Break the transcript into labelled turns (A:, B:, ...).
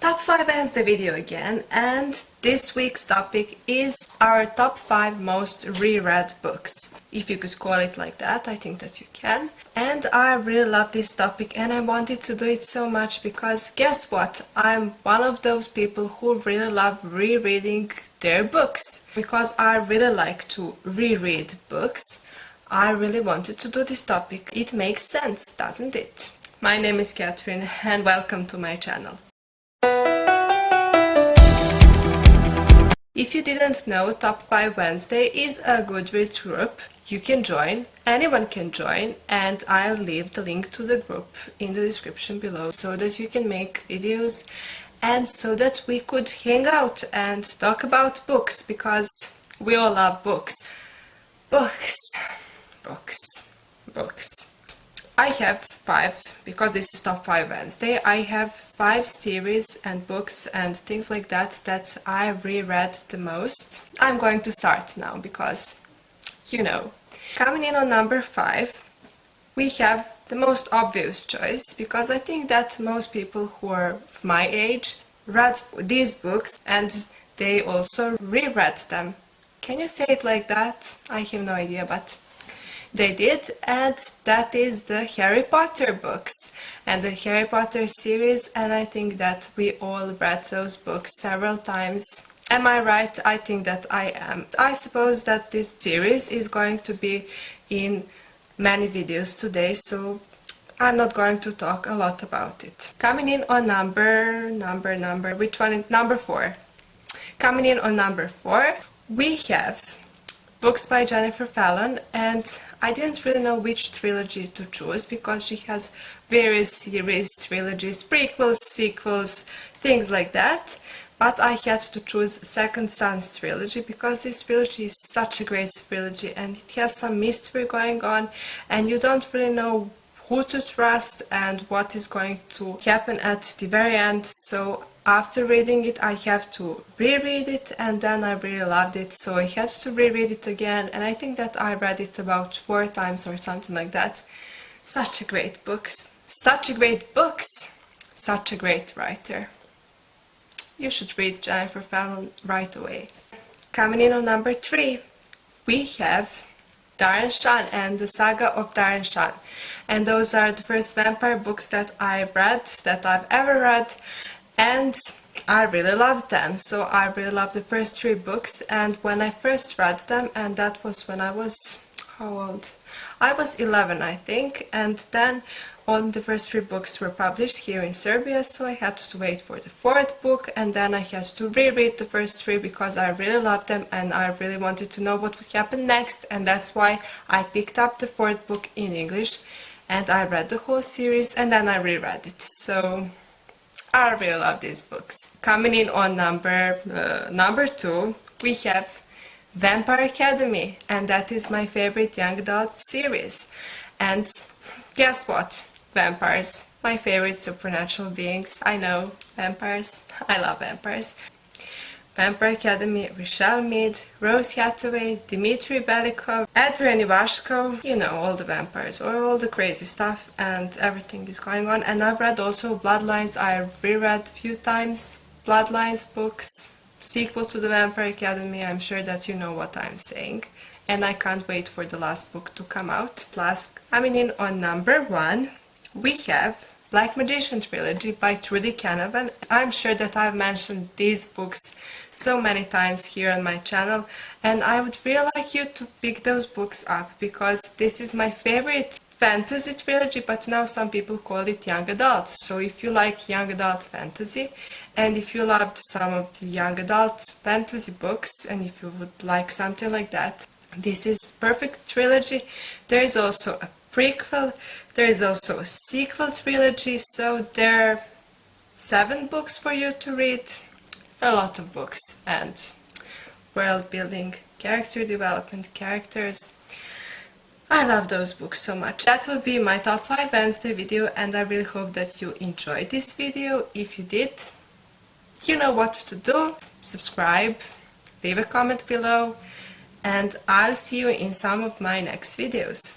A: Top 5 ends the video again, and this week's topic is our top 5 most reread books. If you could call it like that, I think that you can. And I really love this topic and I wanted to do it so much because guess what? I'm one of those people who really love rereading their books. Because I really like to reread books, I really wanted to do this topic. It makes sense, doesn't it? My name is Katherine and welcome to my channel. If you didn't know, Top 5 Wednesday is a Goodreads group. You can join, anyone can join, and I'll leave the link to the group in the description below so that you can make videos and so that we could hang out and talk about books because we all love books. Books. I have 5, because this is Top 5 Wednesday, I have 5 series and books and things like that that I reread the most. I'm going to start now because, you know. Coming in on number 5, we have the most obvious choice because I think that most people who are of my age read these books and they also reread them. Can you say it like that? I have no idea, but they did, and that is the Harry Potter books and the Harry Potter series, and I think that we all read those books several times. Am I right? I think that I am. I suppose that this series is going to be in many videos today, so I'm not going to talk a lot about it. Coming in on which one? Number 4. Coming in on number 4, we have books by Jennifer Fallon, and I didn't really know which trilogy to choose because she has various series, trilogies, prequels, sequels, things like that. But I had to choose Second Son's trilogy because this trilogy is such a great trilogy and it has some mystery going on and you don't really know who to trust and what is going to happen at the very end. So after reading it, I have to reread it, and then I really loved it, so I had to reread it again, and I think that I read it about 4 times or something like that. Such a great book, such a great book, such a great writer. You should read Jennifer Fallon right away. Coming in on number 3, we have Daren, Shan and the Saga of Daren, Shan. And those are the first vampire books that I read, that I've ever read, and I really loved them. So I really loved the first 3 books, and when I first read them, and that was when I was, how old? I was 11, I think, and then all the first 3 books were published here in Serbia, so I had to wait for the 4th book, and then I had to reread the first 3 because I really loved them and I really wanted to know what would happen next, and that's why I picked up the 4th book in English and I read the whole series and then I reread it. So I really love these books. Coming in on number 2, we have Vampire Academy, and that is my favorite young adult series. And guess what? Vampires, my favorite supernatural beings. I know, vampires, I love vampires. Vampire Academy, Rochelle Mead, Rose Hathaway, Dmitry Belikov, Adrian Ivashko, you know, all the vampires, all the crazy stuff and everything is going on. And I've read also Bloodlines, I reread a few times Bloodlines books, sequel to the Vampire Academy. I'm sure that you know what I'm saying. And I can't wait for the last book to come out. Plus, coming in on number 1, we have Black Magician Trilogy by Trudy Canavan. I'm sure that I've mentioned these books so many times here on my channel, and I would really like you to pick those books up because this is my favorite fantasy trilogy, but now some people call it young adult. So if you like young adult fantasy, and if you loved some of the young adult fantasy books, and if you would like something like that, this is perfect trilogy. There is also a prequel, there is also a sequel trilogy, so there are 7 books for you to read, a lot of books, and world building, character development, characters. I love those books so much. That will be my top 5 Wednesday video, and I really hope that you enjoyed this video. If you did, you know what to do. Subscribe, leave a comment below, and I'll see you in some of my next videos.